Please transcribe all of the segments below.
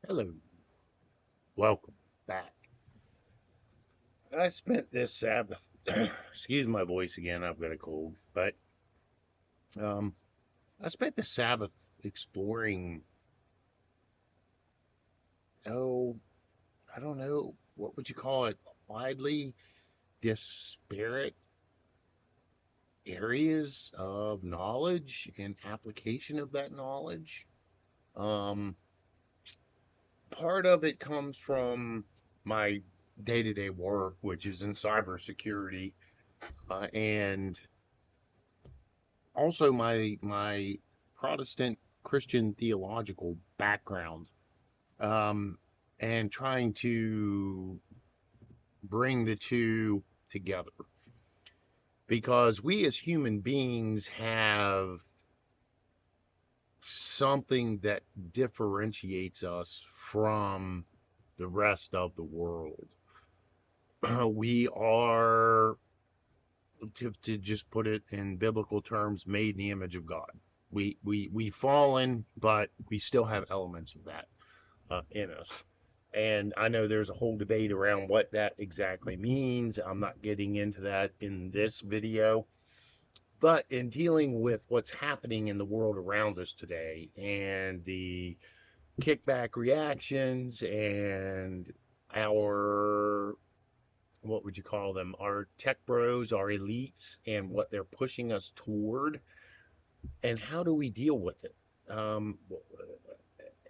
Hello, welcome back. I spent this Sabbath, excuse my voice again, I've got a cold, but um, I spent the Sabbath exploring, oh, I don't know, what would you call it, widely disparate areas of knowledge and application of that knowledge. Um, Part of it comes from my day-to-day work, which is in cybersecurity, and also my Protestant Christian theological background, um, and trying to bring the two together because we as human beings have something that differentiates us from the rest of the world. We are, to just put it in biblical terms, made in the image of God. We fallen, but we still have elements of that in us. And I know there's a whole debate around what that exactly means. I'm not getting into that in this video. But in dealing with what's happening in the world around us today and the kickback reactions and our, what would you call them, our tech bros, our elites, and what they're pushing us toward, and how do we deal with it? Um,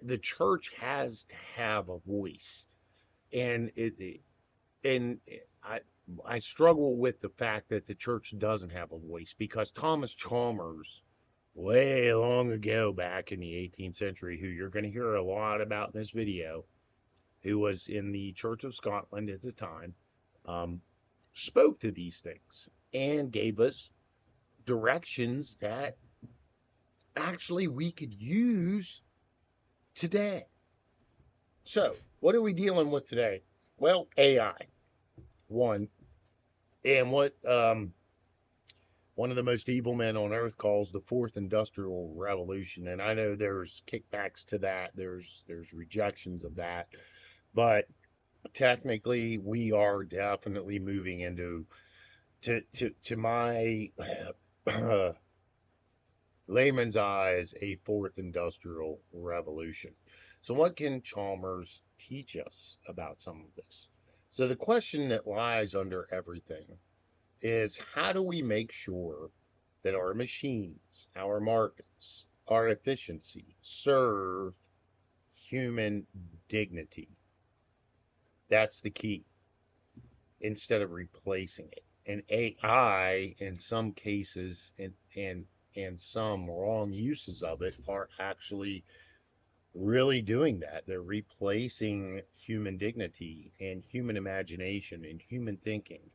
the church has to have a voice, and and I I struggle with the fact that the church doesn't have a voice because Thomas Chalmers, way long ago back in the 18th century, who you're going to hear a lot about in this video, who was in the Church of Scotland at the time, um, spoke to these things and gave us directions that actually we could use today. So, what are we dealing with today? Well, AI, one, and what one of the most evil men on earth calls the fourth industrial revolution. And I know there's kickbacks to that, there's rejections of that, but technically we are definitely moving into to my layman's eyes, a fourth industrial revolution. So, what can Chalmers teach us about some of this? So, the question that lies under everything is how do we make sure that our machines, our markets, our efficiency serve human dignity? That's the key, instead of replacing it. And AI, in some cases, and some wrong uses of it, are actually really doing that. They're replacing human dignity and human imagination and human thinking.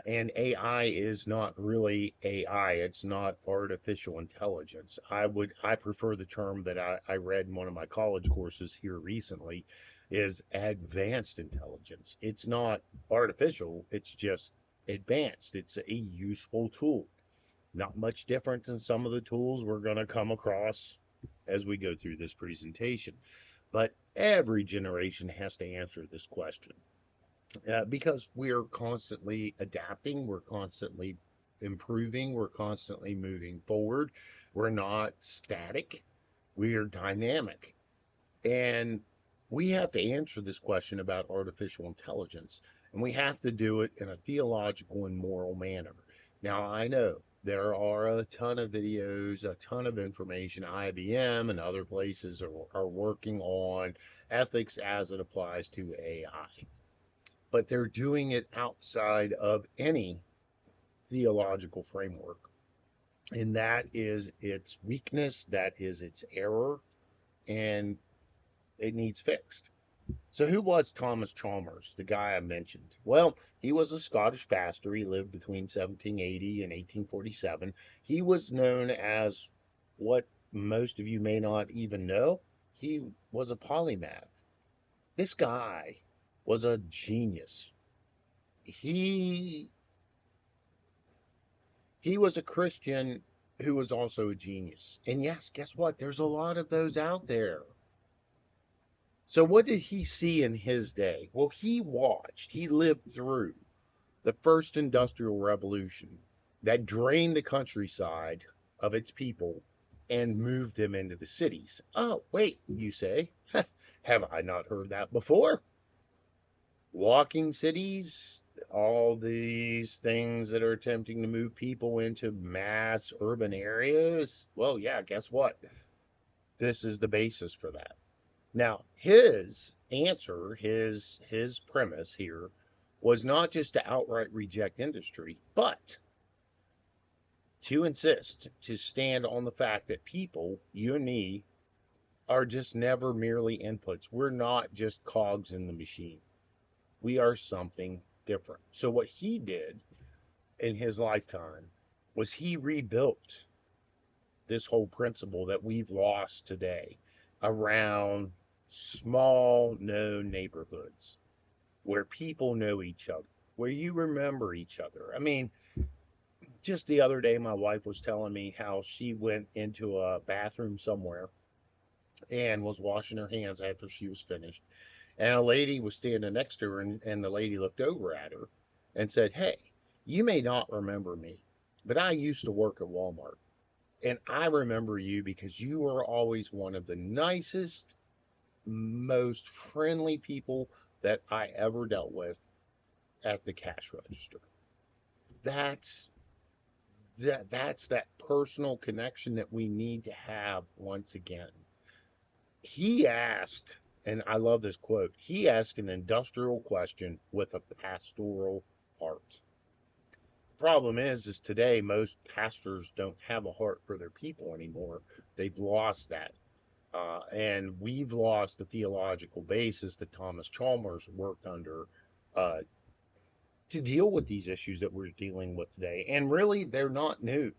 And AI is not really AI. It's not artificial intelligence. I prefer the term that I read in one of my college courses here recently is advanced intelligence. It's not artificial. It's just advanced. It's a useful tool. Not much different than some of the tools we're going to come across as we go through this presentation. But every generation has to answer this question because we're constantly adapting, we're constantly improving, we're constantly moving forward. We're not static, we're dynamic. And we have to answer this question about artificial intelligence, and we have to do it in a theological and moral manner. Now, I know there are a ton of videos, a ton of information. IBM and other places are working on ethics as it applies to AI, but they're doing it outside of any theological framework. And that is its weakness, that is its error, and it needs fixed. So, who was Thomas Chalmers, the guy I mentioned? Well, he was a Scottish pastor. He lived between 1780 and 1847. He was known as what most of you may not even know. He was a polymath. This guy was a genius. He he was a Christian who was also a genius. And yes, guess what? There's a lot of those out there. So what did he see in his day? Well, he lived through the first industrial revolution that drained the countryside of its people and moved them into the cities. Oh, wait, you say, have I not heard that before? Walking cities, all these things that are attempting to move people into mass urban areas. Well, yeah, guess what? This is the basis for that. Now, his answer, his premise here was not just to outright reject industry, but to insist, to stand on the fact that people, you and me, are just never merely inputs. We're not just cogs in the machine. We are something different. So what he did in his lifetime was he rebuilt this whole principle that we've lost today around small known neighborhoods where people know each other, where you remember each other. I mean, just the other day, my wife was telling me how she went into a bathroom somewhere and was washing her hands after she was finished. And a lady was standing next to her, and the lady looked over at her and said, "Hey, you may not remember me, but I used to work at Walmart. And I remember you because you were always one of the nicest, most friendly people that I ever dealt with at the cash register." That's that's that personal connection that we need to have once again. He asked, and I love this quote, he asked an industrial question with a pastoral heart. Problem is today most pastors don't have a heart for their people anymore. They've lost that. And we've lost the theological basis that Thomas Chalmers worked under uh, to deal with these issues that we're dealing with today. And really, they're not new.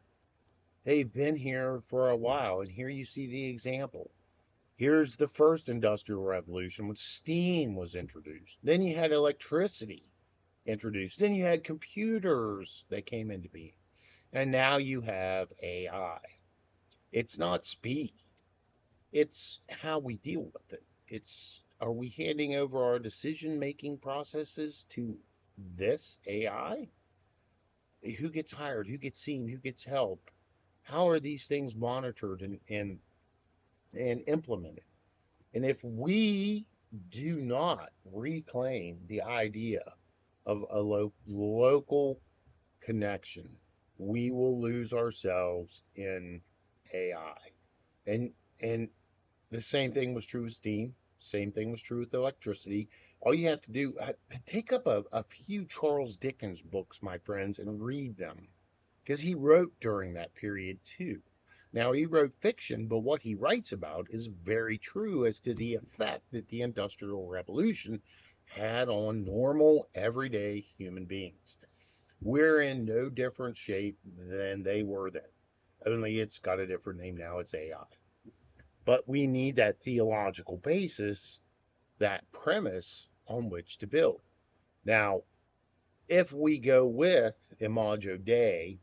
They've been here for a while. And here you see the example. Here's the first industrial revolution when steam was introduced. Then you had electricity introduced. Then you had computers that came into being. And now you have AI. It's not speed, it's how we deal with it. It's, are we handing over our decision making processes to this AI? Who gets hired? Who gets seen? Who gets help? How are these things monitored and implemented? And if we do not reclaim the idea of a local connection, we will lose ourselves in AI. And and the same thing was true with steam. Same thing was true with electricity. All you have to do, take up a few Charles Dickens books, my friends, and read them. Because he wrote during that period too. Now, he wrote fiction, but what he writes about is very true as to the effect that the Industrial Revolution had on normal, everyday human beings. We're in no different shape than they were then, only it's got a different name now, it's AI. But we need that theological basis, that premise on which to build. Now, if we go with Imago Dei,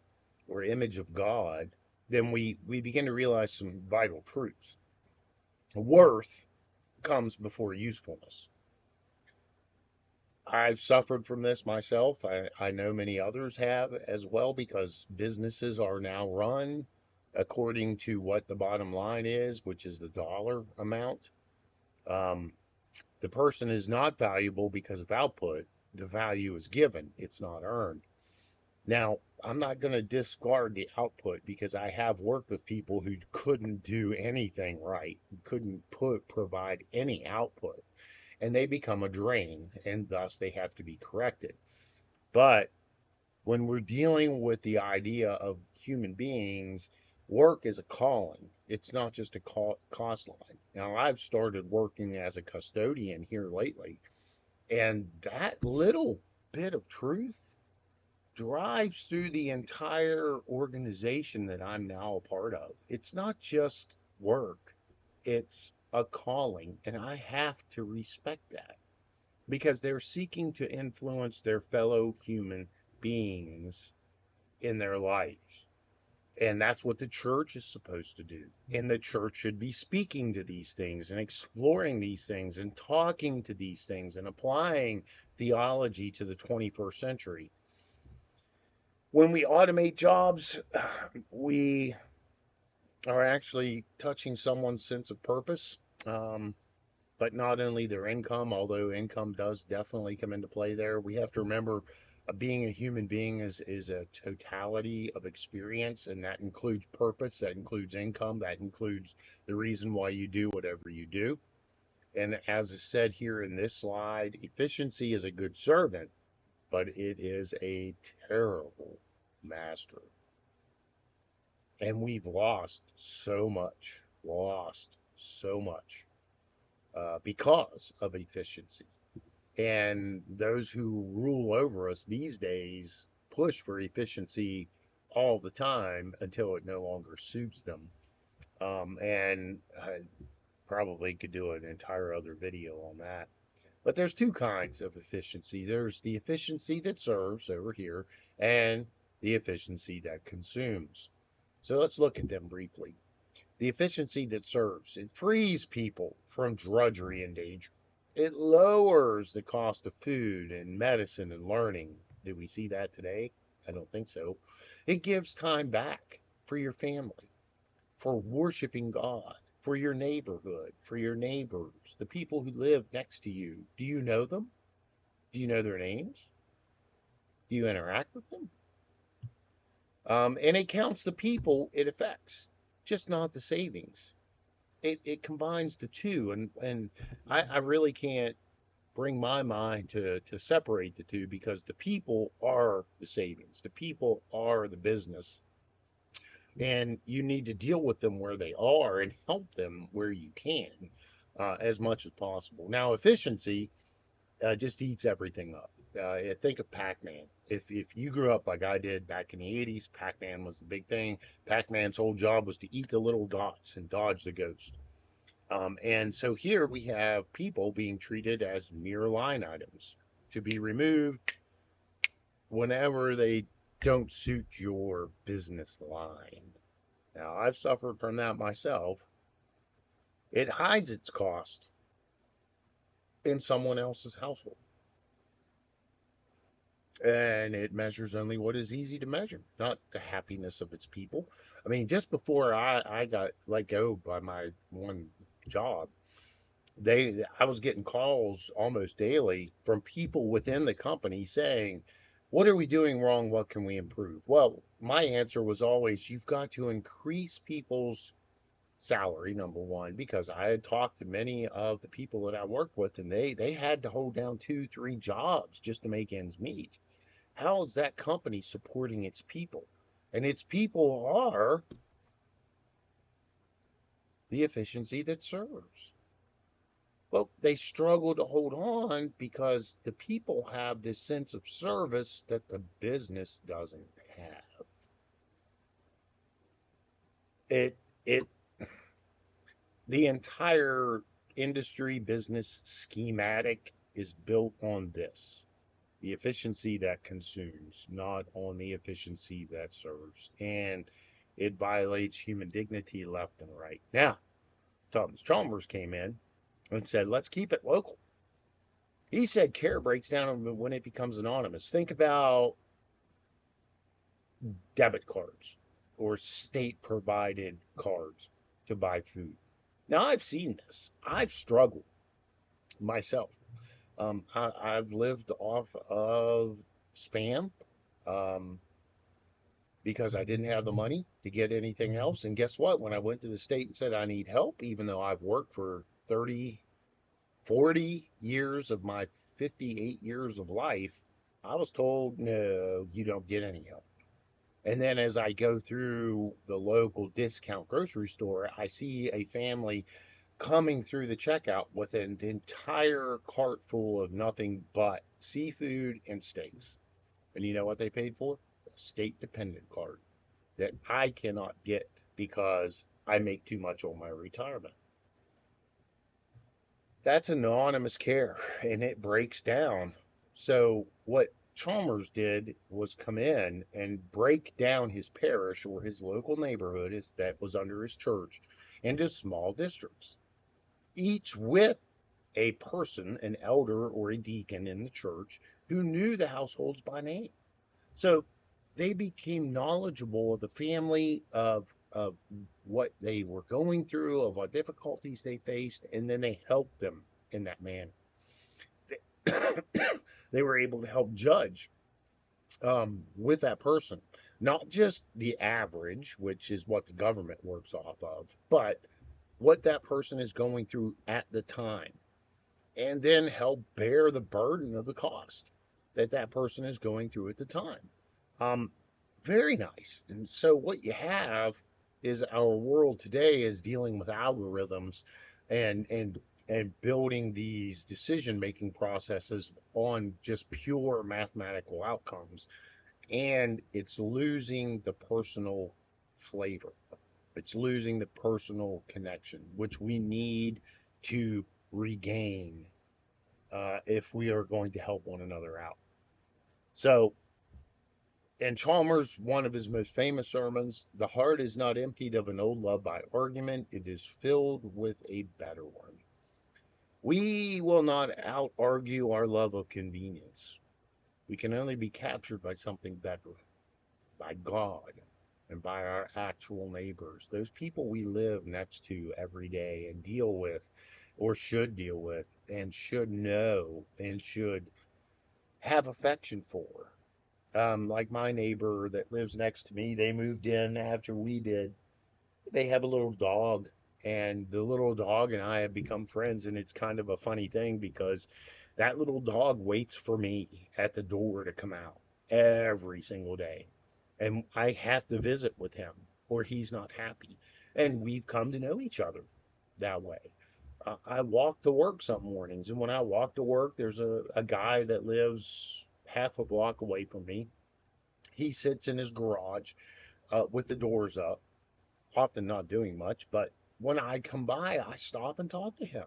or image of God, then we begin to realize some vital truths. Worth comes before usefulness. I've suffered from this myself. I know many others have as well because businesses are now run according to what the bottom line is, which is the dollar amount. Um, the person is not valuable because of output. The value is given, it's not earned. Now, I'm not going to discard the output because I have worked with people who couldn't do anything right, couldn't provide any output, and they become a drain, and thus they have to be corrected. But when we're dealing with the idea of human beings, work is a calling. It's not just a cost line. Now, I've started working as a custodian here lately, and that little bit of truth drives through the entire organization that I'm now a part of. It's not just work, it's a calling, and I have to respect that because they're seeking to influence their fellow human beings in their life. And that's what the church is supposed to do. And the church should be speaking to these things and exploring these things and talking to these things and applying theology to the 21st century. When we automate jobs, we are actually touching someone's sense of purpose. Um, but not only their income, although income does definitely come into play there. We have to remember being a human being is a totality of experience, and that includes purpose, that includes income, that includes the reason why you do whatever you do. And as is said here in this slide, efficiency is a good servant, but it is a terrible master. And we've lost so much because of efficiency. And those who rule over us these days push for efficiency all the time until it no longer suits them. And I probably could do an entire other video on that. But there's two kinds of efficiency. There's the efficiency that serves over here and the efficiency that consumes. So let's look at them briefly. The efficiency that serves, it frees people from drudgery and danger. It lowers the cost of food and medicine and learning. Do we see that today? I don't think so. It gives time back for your family, for worshiping God, for your neighborhood, for your neighbors, the people who live next to you. Do you know them? Do you know their names? Do you interact with them? And it counts the people it affects, just not the savings. It combines the two, and I really can't bring my mind to separate the two because the people are the savings, the people are the business, and you need to deal with them where they are and help them where you can as much as possible. Now, efficiency just eats everything up. Think of Pac-Man. If you grew up like I did back in the 80s, Pac-Man was the big thing. Pac-Man's whole job was to eat the little dots and dodge the ghost. And so here we have people being treated as mere line items to be removed whenever they don't suit your business line. Now, I've suffered from that myself. It hides its cost in someone else's household. And it measures only what is easy to measure, not the happiness of its people. I mean, just before I got let go by my one job, I was getting calls almost daily from people within the company saying, what are we doing wrong? What can we improve? Well, my answer was always, you've got to increase people's salary, number one, because I had talked to many of the people that I worked with, and they had to hold down 2, 3 jobs just to make ends meet. How is that company supporting its people? And its people are the efficiency that serves. Well, they struggle to hold on because the people have this sense of service that the business doesn't have. It the entire industry business schematic is built on this. The efficiency that consumes, not on the efficiency that serves. And it violates human dignity left and right. Now, Thomas Chalmers came in and said, let's keep it local. He said care breaks down when it becomes anonymous. Think about debit cards or state provided cards to buy food. Now, I've seen this. I've struggled myself. I've lived off of spam because I didn't have the money to get anything else. And guess what? When I went to the state and said I need help, even though I've worked for 30, 40 years of my 58 years of life, I was told, no, you don't get any help. And then as I go through the local discount grocery store, I see a family coming through the checkout with an entire cart full of nothing but seafood and steaks. And you know what they paid for? A state dependent card that I cannot get because I make too much on my retirement. That's anonymous care and it breaks down. So what Chalmers did was come in and break down his parish or his local neighborhood that was under his church into small districts, each with a person, an elder or a deacon in the church, who knew the households by name. So they became knowledgeable of the family, of what they were going through, of what difficulties they faced, and then they helped them in that manner. They were able to help judge with that person, not just the average, which is what the government works off of, but what that person is going through at the time, and then help bear the burden of the cost that that person is going through at the time. Um, Very nice. And so what you have is our world today is dealing with algorithms and building these decision making processes on just pure mathematical outcomes, and it's losing the personal flavor. It's losing the personal connection, which we need to regain if we are going to help one another out. So, in Chalmers, one of his most famous sermons, the heart is not emptied of an old love by argument, it is filled with a better one. We will not out argue our love of convenience. We can only be captured by something better, by God, and by our actual neighbors, those people we live next to every day and deal with, or should deal with, and should know, and should have affection for. Like my neighbor that lives next to me, they moved in after we did. They have a little dog, and the little dog and I have become friends. And it's kind of a funny thing because that little dog waits for me at the door to come out every single day. And I have to visit with him or he's not happy. And we've come to know each other that way. I walk to work some mornings, and when I walk to work, there's a guy that lives half a block away from me. He sits in his garage with the doors up, often not doing much, but when I come by, I stop and talk to him.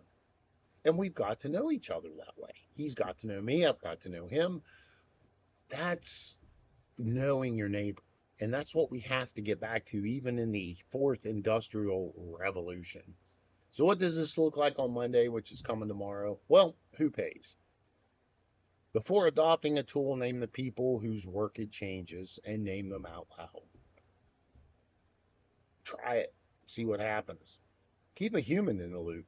And we've got to know each other that way. He's got to know me, I've got to know him. That's knowing your neighbor. And that's what we have to get back to, even in the fourth industrial revolution. So, what does this look like on Monday, which is coming tomorrow? Well, who pays? Before adopting a tool, name the people whose work it changes and name them out loud. Try it, see what happens. Keep a human in the loop.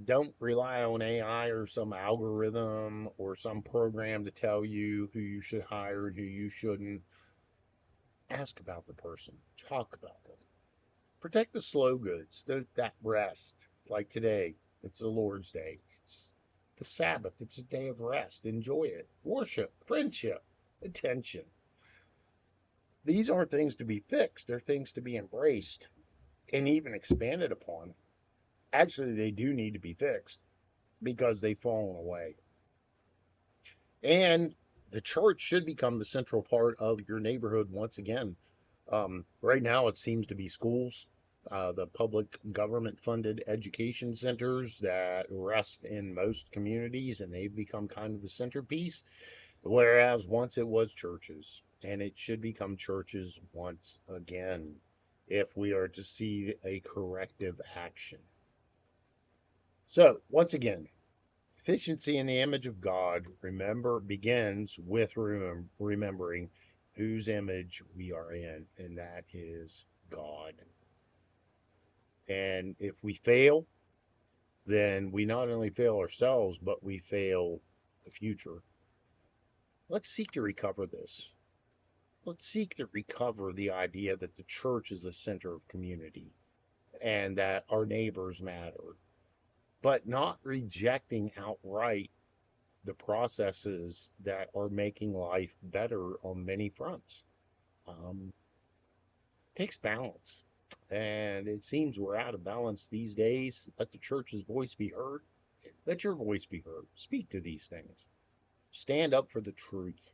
Don't rely on AI or some algorithm or some program to tell you who you should hire and who you shouldn't. Ask about the person, talk about them. Protect the slow goods, that rest. Like today, it's the Lord's Day. It's the Sabbath. It's a day of rest. Enjoy it. Worship, friendship, attention. These aren't things to be fixed. They're things to be embraced and even expanded upon. Actually, they do need to be fixed because they've fallen away. And the church should become the central part of your neighborhood once again. Right now, it seems to be schools, the public government funded education centers that rest in most communities, and they've become kind of the centerpiece. Whereas once it was churches, and it should become churches once again if we are to see a corrective action. So, once again, efficiency in the image of God, remember, begins with remembering whose image we are in, and that is God. And if we fail, then we not only fail ourselves, but we fail the future. Let's seek to recover this. Let's seek to recover the idea that the church is the center of community and that our neighbors matter, but not rejecting outright the processes that are making life better on many fronts. Takes balance. And it seems we're out of balance these days. Let the church's voice be heard. Let your voice be heard. Speak to these things. Stand up for the truth.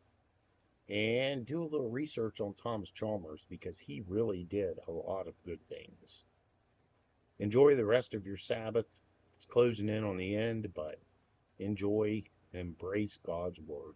And do a little research on Thomas Chalmers because he really did a lot of good things. Enjoy the rest of your Sabbath. It's closing in on the end, but enjoy and embrace God's word.